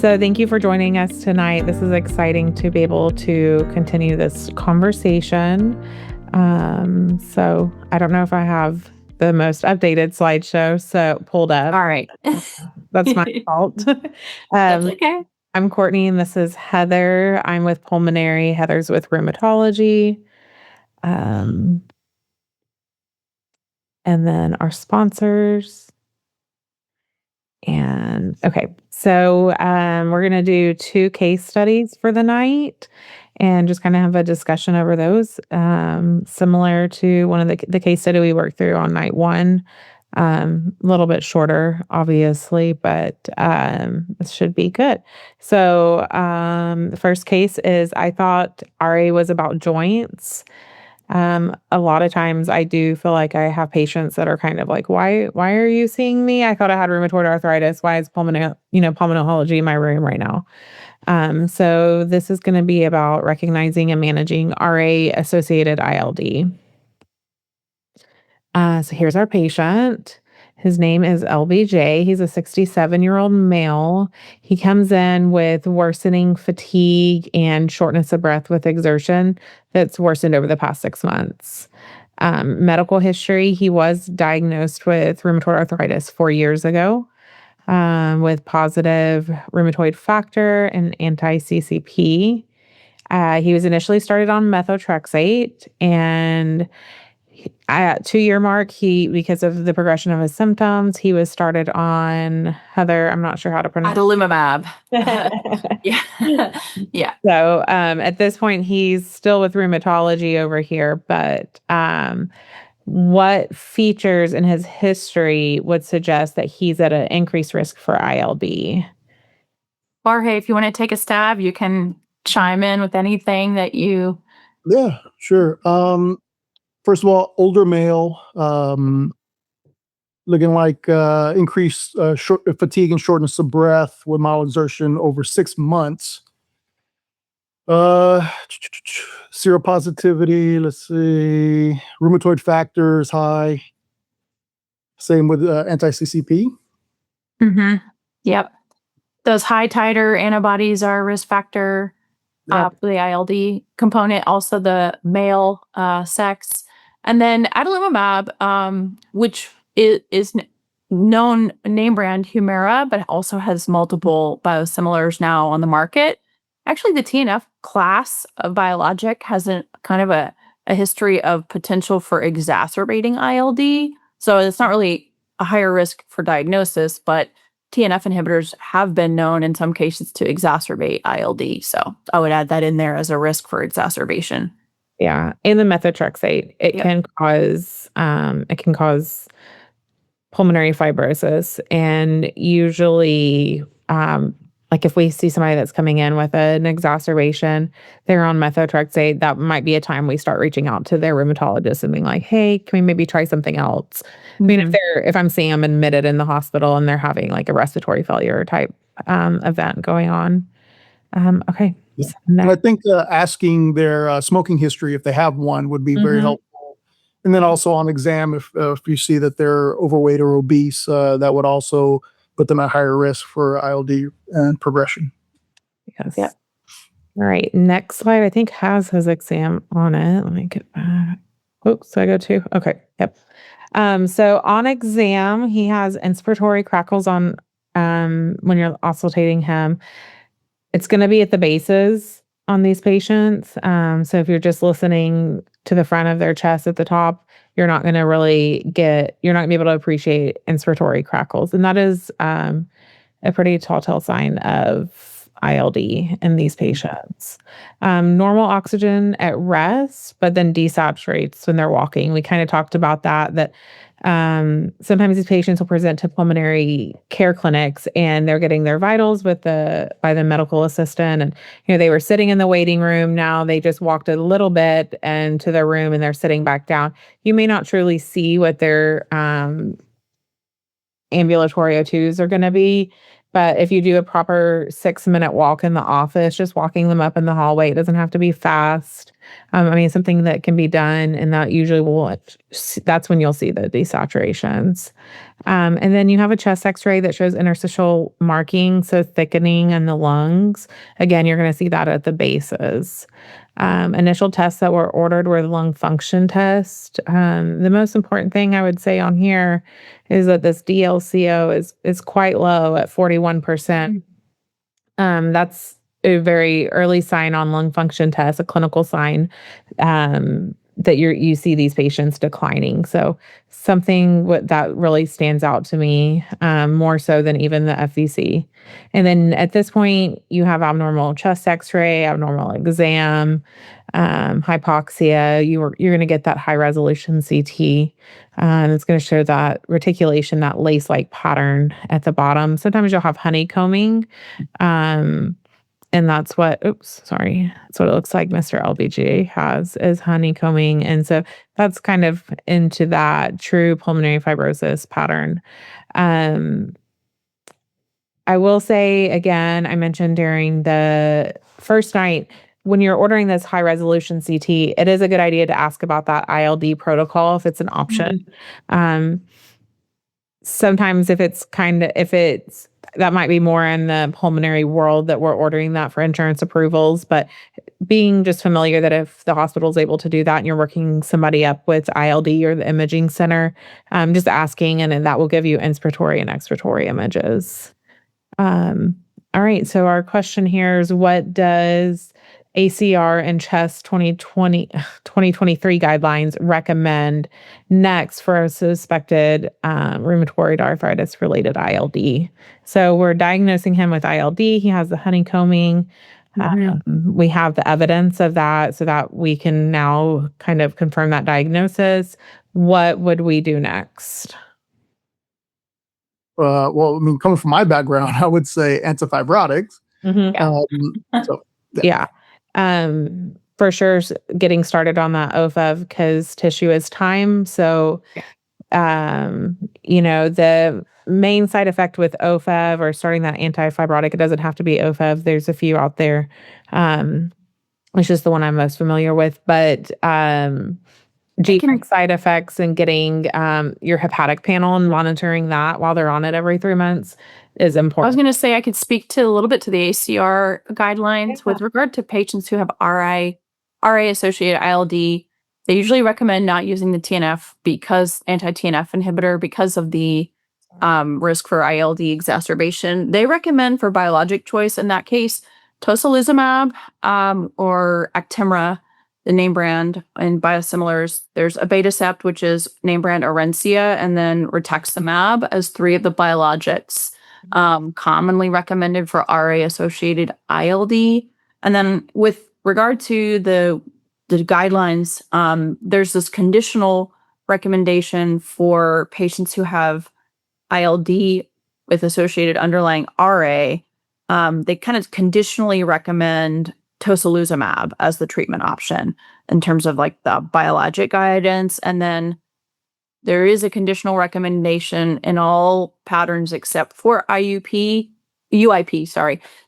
So thank you for joining us tonight. This is exciting to be able to continue this conversation. So I don't know if I have the most updated slideshow pulled up. All right. That's my fault. That's okay. I'm Courtney, and this is Heather. I'm with pulmonary. Heather's with rheumatology. And then our sponsors. And okay, so we're going to do 2 case studies for the night and just kind of have a discussion over those, similar to one of the case study we worked through on night 1. A little bit shorter, obviously, but this should be good. So the first case is I thought RA was about joints. A lot of times I do feel like I have patients that are kind of like, why are you seeing me? I thought I had rheumatoid arthritis. Why is pulmonology in my room right now? So this is going to be about recognizing and managing RA-associated ILD. So here's our patient. His name is LBJ. He's a 67-year-old male. He comes in with worsening fatigue and shortness of breath with exertion that's worsened over the past 6 months. Medical history, he was diagnosed with rheumatoid arthritis 4 years ago with positive rheumatoid factor and anti-CCP. He was initially started on methotrexate, and at 2-year mark, because of the progression of his symptoms, he was started on, Heather, I'm not sure how to pronounce Adalimumab. Yeah. Yeah. So at this point, he's still with rheumatology over here, but what features in his history would suggest that he's at an increased risk for ILD? Jorge, if you want to take a stab, you can chime in with anything that you... Yeah, sure. First of all, older male, looking like increased fatigue and shortness of breath with mild exertion over 6 months. Seropositivity, let's see, rheumatoid factor is high. Same with anti-CCP. Mm-hmm. Yep. Those high titer antibodies are a risk factor. Yep. The ILD component, also the male sex. And then adalimumab, which is known name brand Humira, but also has multiple biosimilars now on the market. Actually, the TNF class of biologic has a kind of a history of potential for exacerbating ILD. So it's not really a higher risk for diagnosis, but TNF inhibitors have been known in some cases to exacerbate ILD. So I would add that in there as a risk for exacerbation. Yeah. And the methotrexate, it can cause pulmonary fibrosis. And usually, like if we see somebody that's coming in with an exacerbation, they're on methotrexate, that might be a time we start reaching out to their rheumatologist and being like, hey, can we maybe try something else? I mean, if I'm seeing them admitted in the hospital and they're having like a respiratory failure type event going on. Okay. Yeah. And I think asking their smoking history, if they have one, would be very helpful. And then also on exam, if you see that they're overweight or obese, that would also put them at higher risk for ILD and progression. Yes. Yep. All right. Next slide, I think has his exam on it. Let me get back. Oops, so I go to, okay. Yep. So on exam, he has inspiratory crackles on, when you're auscultating him. It's going to be at the bases on these patients. So if you're just listening to the front of their chest at the top, you're not going to be able to appreciate inspiratory crackles. And that is a pretty telltale sign of ILD in these patients. Normal oxygen at rest, but then desaturates when they're walking. We kind of talked about that sometimes these patients will present to pulmonary care clinics and they're getting their vitals by the medical assistant. And, they were sitting in the waiting room. Now they just walked a little bit into their room and they're sitting back down. You may not truly see what their ambulatory O2s are going to be, But if you do a proper 6-minute walk in the office, just walking them up in the hallway, it doesn't have to be fast. I mean, something that can be done, and that usually that's when you'll see the desaturations. And then you have a chest x-ray that shows interstitial marking, so thickening in the lungs. Again, you're going to see that at the bases. Initial tests that were ordered were the lung function test. The most important thing I would say on here is that this DLCO is quite low at 41%. That's a very early sign on lung function test, a clinical sign that you see these patients declining. So something that really stands out to me more so than even the FVC. And then at this point, you have abnormal chest X-ray, abnormal exam, hypoxia. You're going to get that high resolution CT. It's going to show that reticulation, that lace-like pattern at the bottom. Sometimes you'll have honeycombing. And that's what it looks like Mr. LBGA has, is honeycombing. And so that's kind of into that true pulmonary fibrosis pattern. I will say again, I mentioned during the first night, when you're ordering this high resolution CT, it is a good idea to ask about that ILD protocol if it's an option. Sometimes if it's that might be more in the pulmonary world that we're ordering that for insurance approvals, but being just familiar that if the hospital is able to do that and you're working somebody up with ILD or the imaging center, just asking, and then that will give you inspiratory and expiratory images. All right, so our question here is, what does ACR and CHEST 2023 guidelines recommend next for a suspected rheumatoid arthritis-related ILD? So we're diagnosing him with ILD. He has the honeycombing. We have the evidence of that so that we can now kind of confirm that diagnosis. What would we do next? Well, I mean, coming from my background, I would say antifibrotics. Yeah. For sure, getting started on that OFEV because tissue is time. So, the main side effect with OFEV or starting that antifibrotic, it doesn't have to be OFEV. There's a few out there. It's just the one I'm most familiar with. But GI side effects and getting your hepatic panel and monitoring that while they're on it every 3 months is important. I was going to say I could speak to a little bit to the ACR guidelines with regard to patients who have RA-associated ILD. They usually recommend not using the TNF anti-TNF inhibitor because of the risk for ILD exacerbation. They recommend for biologic choice in that case tocilizumab or Actemra, the name brand, and biosimilars. There's abatacept, which is name brand Orencia, and then rituximab as 3 of the biologics commonly recommended for RA-associated ILD. And then with regard to the guidelines, there's this conditional recommendation for patients who have ILD with associated underlying RA. They kind of conditionally recommend tocilizumab as the treatment option in terms of like the biologic guidance. And then there is a conditional recommendation in all patterns except for UIP,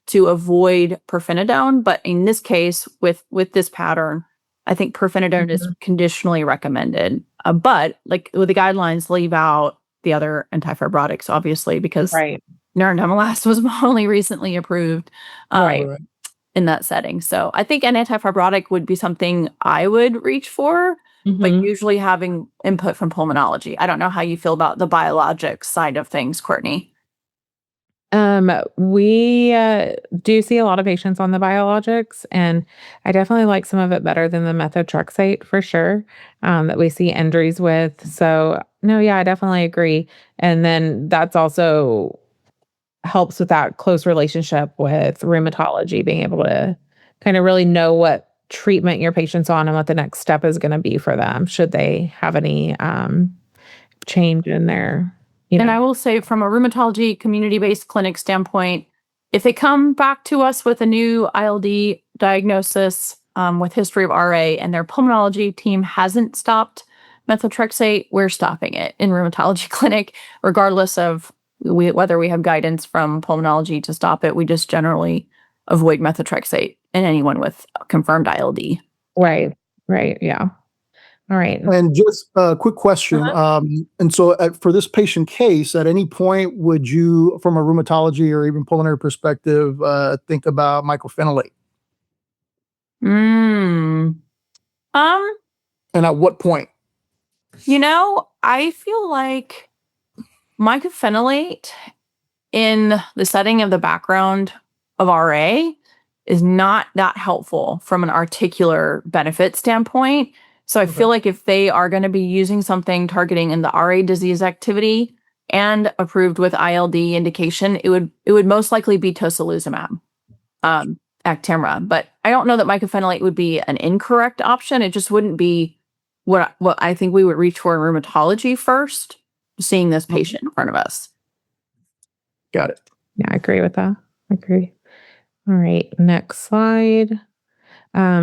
to avoid pirfenidone. But in this case, with this pattern, I think pirfenidone is conditionally recommended. But like with the guidelines, leave out the other antifibrotics, obviously, because nerandomilast was only recently approved. In that setting. So I think an antifibrotic would be something I would reach for, but usually having input from pulmonology. I don't know how you feel about the biologic side of things, Courtney. We do see a lot of patients on the biologics, and I definitely like some of it better than the methotrexate for sure, that we see injuries with. So no, yeah, I definitely agree. And then that's also helps with that close relationship with rheumatology, being able to kind of really know what treatment your patient's on and what the next step is going to be for them should they have any change in their, And I will say from a rheumatology community-based clinic standpoint, if they come back to us with a new ILD diagnosis with history of RA and their pulmonology team hasn't stopped methotrexate, we're stopping it in rheumatology clinic, regardless of whether we have guidance from pulmonology to stop it, we just generally avoid methotrexate in anyone with confirmed ILD. Right. Right. Yeah. All right. And just a quick question. And so for this patient case, at any point, would you, from a rheumatology or even pulmonary perspective, think about mycophenolate? Um, And at what point? I feel like mycophenolate in the setting of the background of RA is not that helpful from an articular benefit standpoint. So I feel like if they are going to be using something targeting in the RA disease activity and approved with ILD indication, it would most likely be tocilizumab, Actemra. But I don't know that mycophenolate would be an incorrect option. It just wouldn't be what I think we would reach for in rheumatology first, seeing this patient in front of us. Got it. Yeah, I agree with that. I agree. All right, next slide.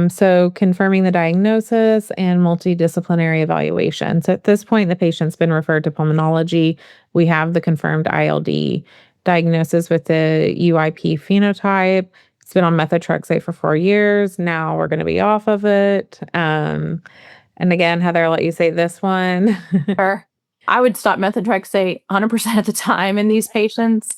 So confirming the diagnosis and multidisciplinary evaluation. So at this point, the patient's been referred to pulmonology. We have the confirmed ILD diagnosis with the UIP phenotype. It's been on methotrexate for 4 years. Now we're going to be off of it. And again, Heather, I'll let you say this one. Sure. I would stop methotrexate 100% of the time in these patients.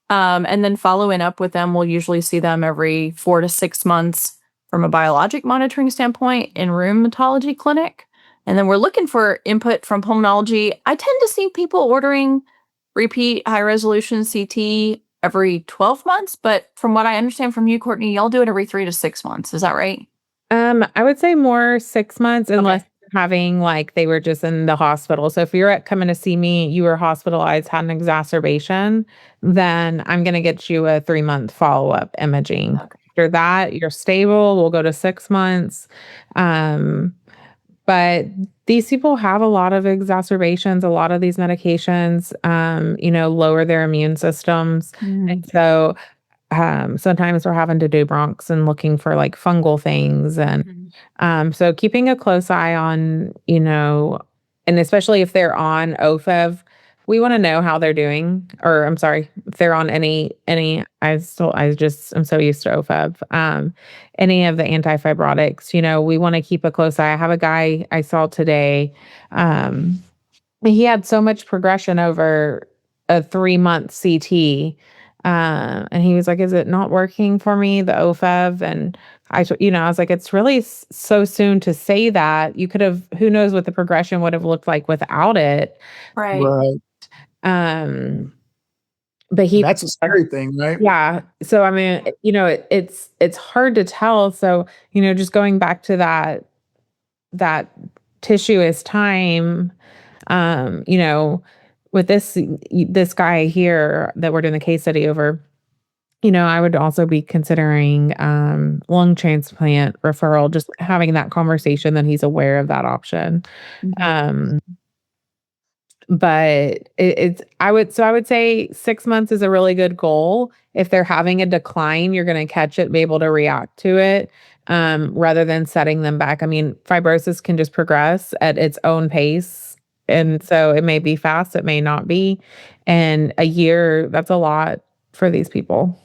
And then following up with them, we'll usually see them every 4 to 6 months from a biologic monitoring standpoint in rheumatology clinic. And then we're looking for input from pulmonology. I tend to see people ordering repeat high resolution CT every 12 months. But from what I understand from you, Courtney, y'all do it every 3 to 6 months. Is that right? I would say more 6 months unless having like they were just in the hospital. So if you're coming to see me, you were hospitalized, had an exacerbation, then I'm going to get you a 3-month follow-up imaging. Okay. After that, you're stable, we'll go to 6 months. But these people have a lot of exacerbations, a lot of these medications, lower their immune systems. And so sometimes we're having to do bronchs and looking for like fungal things. And so keeping a close eye on, and especially if they're on OFEV, we want to know how they're doing, or I'm sorry, if they're on any, I'm so used to OFEV, any of the antifibrotics, we want to keep a close eye. I have a guy I saw today, he had so much progression over a 3-month CT. And he was like, is it not working for me, the OFEV? And I was like, it's really so soon to say that. You could have, who knows what the progression would have looked like without it. Right. But That's a scary thing, right? Yeah. So, I mean, it's hard to tell. So, just going back to that tissue is time, with this guy here that we're doing the case study over, I would also be considering lung transplant referral, just having that conversation that he's aware of that option. But I would say 6 months is a really good goal. If they're having a decline, you're going to catch it, be able to react to it, rather than setting them back. I mean, fibrosis can just progress at its own pace. And so it may be fast, it may not be. And a year, that's a lot for these people.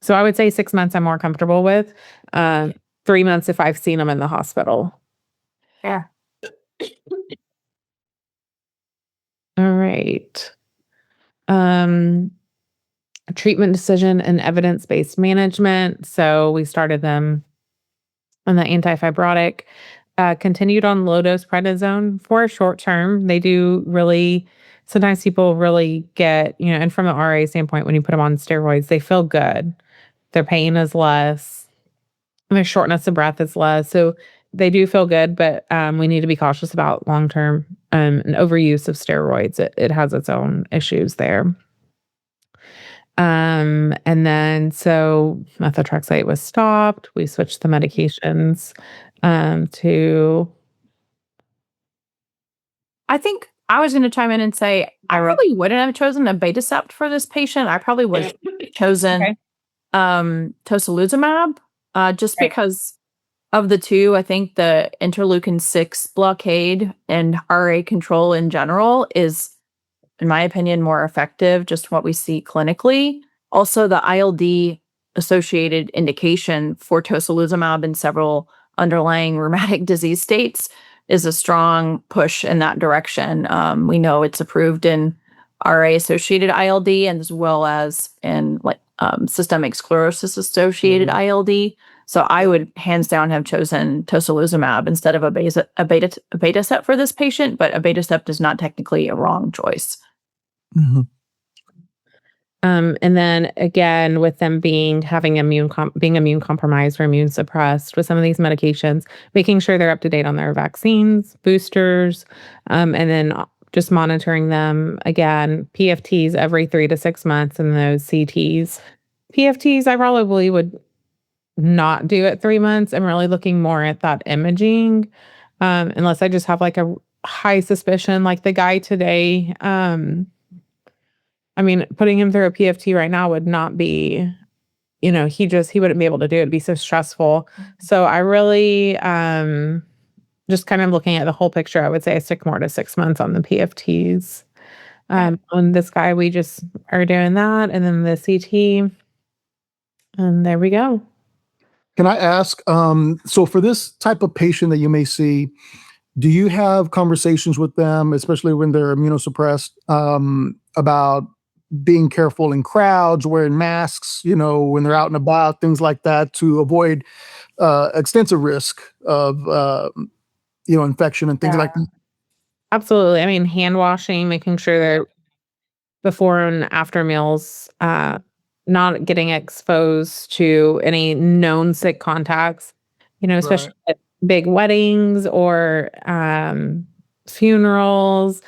So I would say 6 months I'm more comfortable with. 3 months if I've seen them in the hospital. Yeah. All right. Treatment decision and evidence-based management. So we started them on the antifibrotic, continued on low-dose prednisone for a short term. They do really, sometimes people really get, and from the RA standpoint, when you put them on steroids, they feel good. Their pain is less. Their shortness of breath is less. So they do feel good, but we need to be cautious about long-term and overuse of steroids. It has its own issues there. And then so methotrexate was stopped. We switched the medications to. I think I was going to chime in and say I probably wouldn't have chosen a betacept for this patient. I probably would have chosen tocilizumab, just because of the two. I think the interleukin-6 blockade and RA control in general is in my opinion, more effective, just what we see clinically. Also, the ILD associated indication for tocilizumab in several underlying rheumatic disease states is a strong push in that direction. We know it's approved in RA-associated ILD and as well as in systemic sclerosis-associated ILD. So I would hands down have chosen tocilizumab instead of beta set for this patient, but abatacept is not technically a wrong choice. Mm-hmm. And then again, with them being immune compromised or immune suppressed with some of these medications, making sure they're up to date on their vaccines, boosters, and then just monitoring them again, PFTs every 3 to 6 months, and those CTs. PFTs, I probably would not do at 3 months. I'm really looking more at that imaging, unless I just have like a high suspicion, like the guy today. I mean, putting him through a PFT right now would not be, he wouldn't be able to do it. It'd be so stressful. So I really, just kind of looking at the whole picture, I would say I stick more to 6 months on the PFTs. On this guy, we just are doing that. And then the CT, and there we go. Can I ask, so for this type of patient that you may see, do you have conversations with them, especially when they're immunosuppressed, about being careful in crowds, wearing masks, when they're out and about, things like that, to avoid extensive risk of, infection and things like that? Absolutely. I mean, hand washing, making sure they're before and after meals, not getting exposed to any known sick contacts, especially at big weddings or funerals.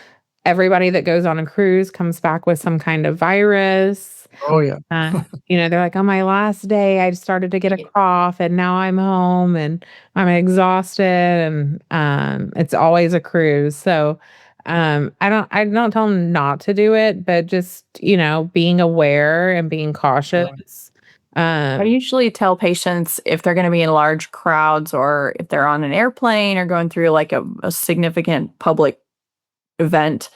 Everybody that goes on a cruise comes back with some kind of virus. Oh, yeah. They're like, on my last day, I started to get a cough and now I'm home and I'm exhausted, and it's always a cruise. So I don't tell them not to do it, but just, being aware and being cautious. I usually tell patients if they're going to be in large crowds or if they're on an airplane or going through like a significant public event,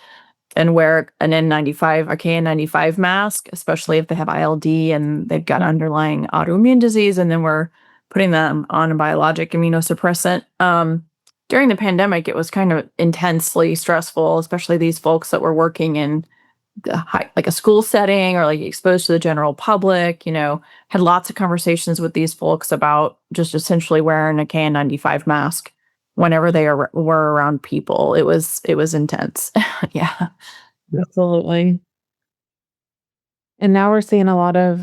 and wear an N95 or KN95 mask, especially if they have ILD and they've got underlying autoimmune disease, and then we're putting them on a biologic immunosuppressant. During the pandemic, it was kind of intensely stressful, especially these folks that were working in like a school setting or like exposed to the general public. Had lots of conversations with these folks about just essentially wearing a KN95 mask whenever they were around people. It was intense. Yeah. Absolutely. And now we're seeing a lot of,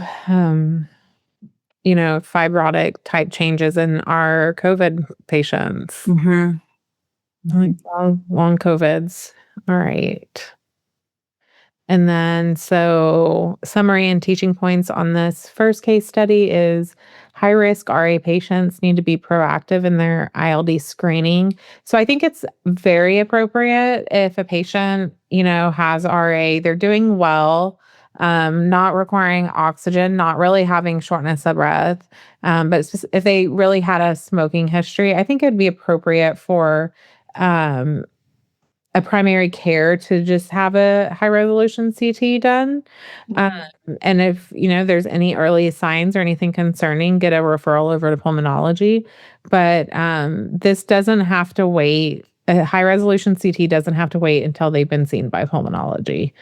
fibrotic type changes in our COVID patients. Like long COVIDs. All right. And then, so summary and teaching points on this first case study is high-risk RA patients need to be proactive in their ILD screening. So I think it's very appropriate if a patient, has RA, they're doing well, not requiring oxygen, not really having shortness of breath. But if they really had a smoking history, I think it'd be appropriate for a primary care to just have a high resolution CT done. And if, there's any early signs or anything concerning, get a referral over to pulmonology. But this doesn't have to wait. A high resolution CT doesn't have to wait until they've been seen by pulmonology.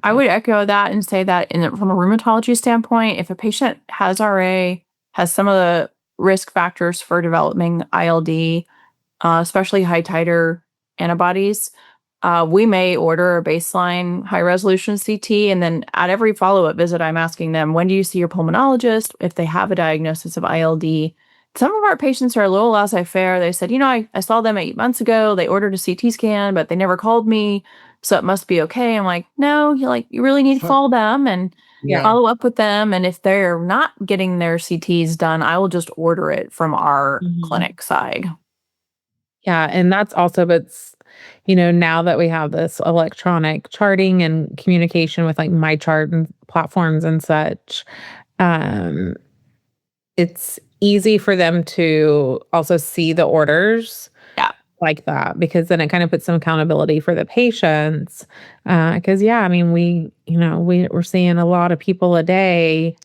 I would echo that and say that from a rheumatology standpoint, if a patient has RA, has some of the risk factors for developing ILD, especially high titer antibodies, we may order a baseline high resolution CT. And then at every follow-up visit, I'm asking them, when do you see your pulmonologist? If they have a diagnosis of ILD. Some of our patients are a little laissez-faire. They said, I saw them 8 months ago. They ordered a CT scan, but they never called me. So it must be okay. I'm like, no, you really need to call them and follow up with them. And if they're not getting their CTs done, I will just order it from our clinic side. Yeah. And that's also, but now that we have this electronic charting and communication with like MyChart and platforms and such, it's easy for them to also see the orders. Yeah. like that, because then it kind of puts some accountability for the patients. Because yeah, I mean, we're seeing a lot of people a day,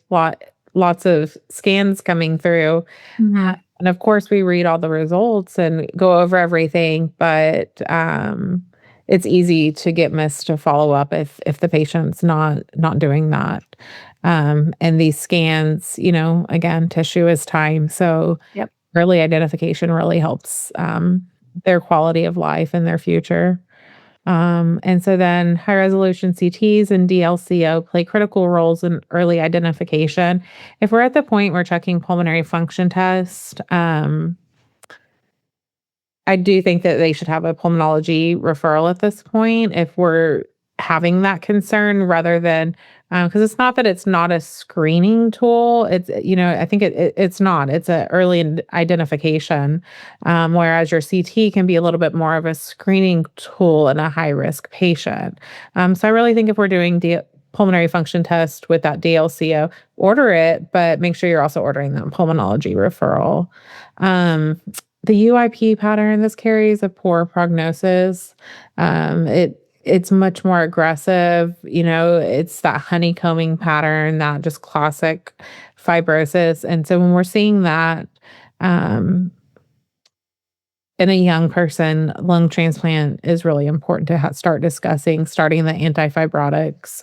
lots of scans coming through. Mhm. And of course, we read all the results and go over everything, but it's easy to get missed to follow up if the patient's not doing that. And these scans, again, tissue is time, so Yep. early identification really helps their quality of life and their future. And so then high resolution CTs and DLCO play critical roles in early identification. If we're at the point we're checking pulmonary function test, I do think that they should have a pulmonology referral at this point if we're having that concern, rather than because it's not that it's not a screening tool. I think it's not. It's a early identification, whereas your CT can be a little bit more of a screening tool in a high risk patient. So I really think if we're doing pulmonary function test with that DLCO, order it, but make sure you're also ordering that pulmonology referral. The UIP pattern, this carries a poor prognosis. It's much more aggressive. It's that honeycombing pattern, that just classic fibrosis. And so when we're seeing that um, in a young person, lung transplant is really important to start discussing. Starting the antifibrotics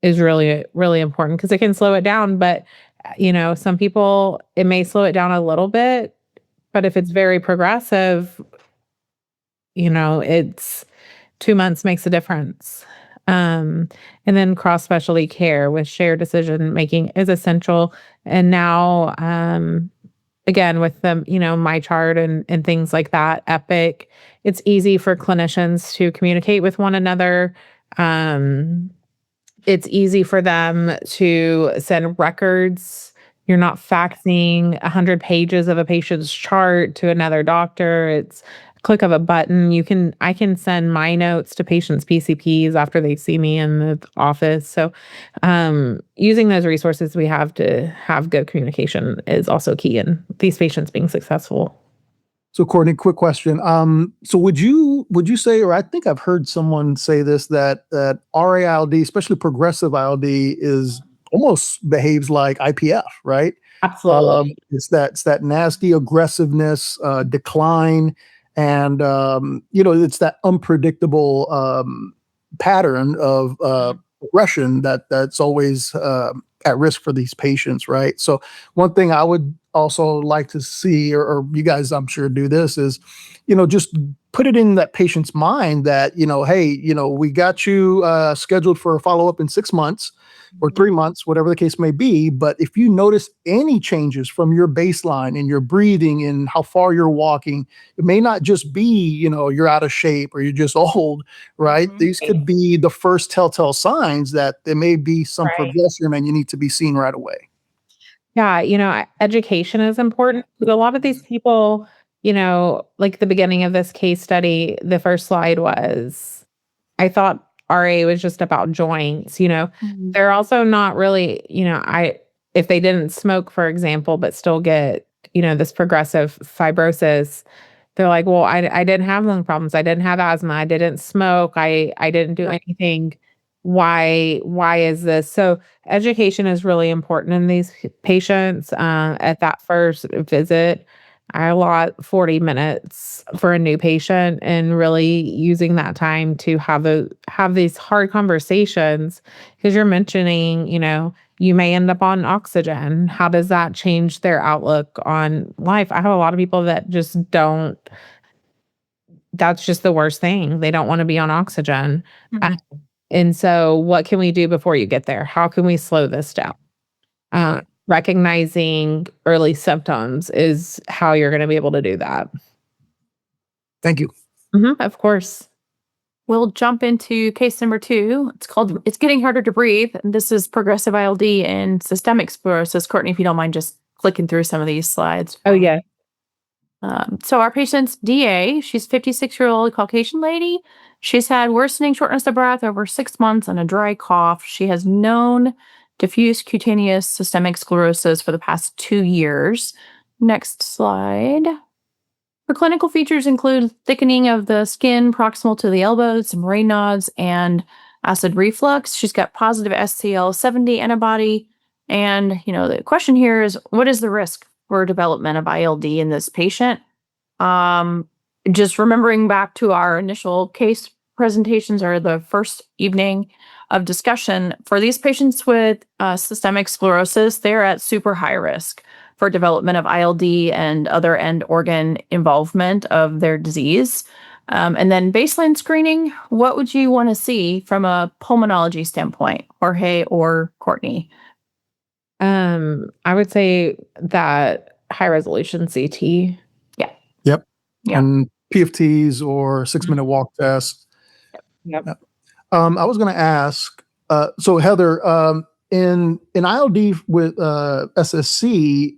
is really, really important because it can slow it down. But some people, it may slow it down a little bit, but if it's very progressive, it's 2 months makes a difference. And then cross specialty care with shared decision making is essential. And now, again, with the, my chart and things like that, Epic, it's easy for clinicians to communicate with one another. It's easy for them to send records. You're not faxing 100 pages of a patient's chart to another doctor. It's a click of a button. I can send my notes to patients' PCPs after they see me in the office. So, using those resources we have to have good communication is also key in these patients being successful. So Courtney, quick question. So would you say, or I think I've heard someone say this, that RA-ILD, especially progressive ILD, is almost behaves like IPF, right? Absolutely. It's that nasty aggressiveness, decline, and it's that unpredictable pattern of progression that's always at risk for these patients, right? So one thing I would also like to see, or you guys I'm sure do this, is just put it in that patient's mind that hey, we got you scheduled for a follow-up in 6 months or 3 months, whatever the case may be. But if you notice any changes from your baseline in your breathing and how far you're walking, it may not just be you're out of shape or you're just old, right? These could be the first telltale signs that there may be some Right. progression and you need to be seen right away. Yeah, education is important. But a lot of these people, like the beginning of this case study, the first slide was, I thought RA was just about joints. Mhm. They're also not really, if they didn't smoke, for example, but still get, this progressive fibrosis, they're like, well, I didn't have lung problems. I didn't have asthma. I didn't smoke. I didn't do anything. Why is this? So education is really important in these patients. At that first visit, I allot 40 minutes for a new patient and really using that time to have these hard conversations, because you're mentioning, you may end up on oxygen. How does that change their outlook on life? I have a lot of people that just don't, that's just the worst thing. They don't want to be on oxygen. Mhm. And so what can we do before you get there? How can we slow this down? Recognizing early symptoms is how you're going to be able to do that. Thank you. Of course. We'll jump into case number 2. It's called It's Getting Harder to Breathe. And this is progressive ILD and systemic sclerosis. Courtney, if you don't mind just clicking through some of these slides. Oh, yeah. So our patient's DA, she's 56-year-old Caucasian lady. She's had worsening shortness of breath over 6 months and a dry cough. She has known diffuse cutaneous systemic sclerosis for the past 2 years. Next slide. Her clinical features include thickening of the skin proximal to the elbows, some Raynaud's, and acid reflux. She's got positive SCL70 antibody. And, the question here is, what is the risk for development of ILD in this patient? Just remembering back to our initial case presentations or the first evening of discussion, for these patients with systemic sclerosis, they're at super high risk for development of ILD and other end organ involvement of their disease. And then baseline screening, what would you want to see from a pulmonology standpoint, Jorge or Courtney? I would say that high resolution CT. Yep. Yeah. And PFTs or 6-minute walk test. Yep. I was going to ask, so Heather, in ILD with SSC,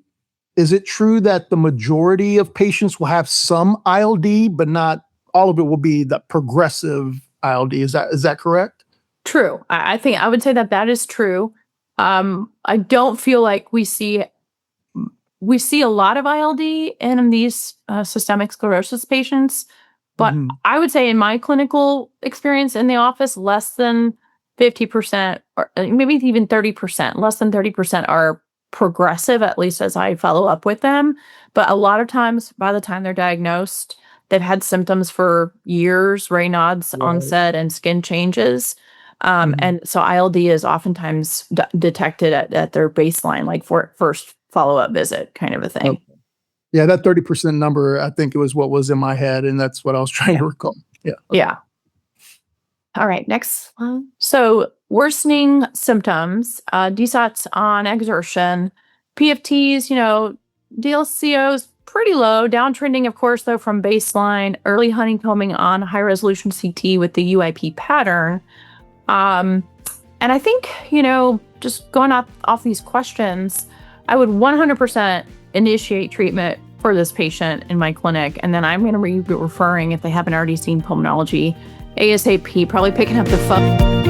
is it true that the majority of patients will have some ILD, but not all of it will be the progressive ILD? Is that correct? True. I would say that is true. I don't feel like we see a lot of ILD in these systemic sclerosis patients, but I would say in my clinical experience in the office, less than 50%, or maybe even 30%, less than 30% are progressive, at least as I follow up with them. But a lot of times, by the time they're diagnosed, they've had symptoms for years, Raynaud's onset and skin changes. And so ILD is oftentimes detected at their baseline, like for first follow-up visit kind of a thing. Okay. Yeah, that 30% number, I think it was what was in my head, and that's what I was trying to recall. Yeah. Yeah. All right, next one. So worsening symptoms, DSATs on exertion, PFTs, DLCOs pretty low, downtrending, of course, though, from baseline, early honeycombing on high-resolution CT with the UIP pattern. And I think, just going off these questions, I would 100% initiate treatment for this patient in my clinic. And then I'm going to be referring, if they haven't already seen pulmonology, ASAP, probably picking up the phone.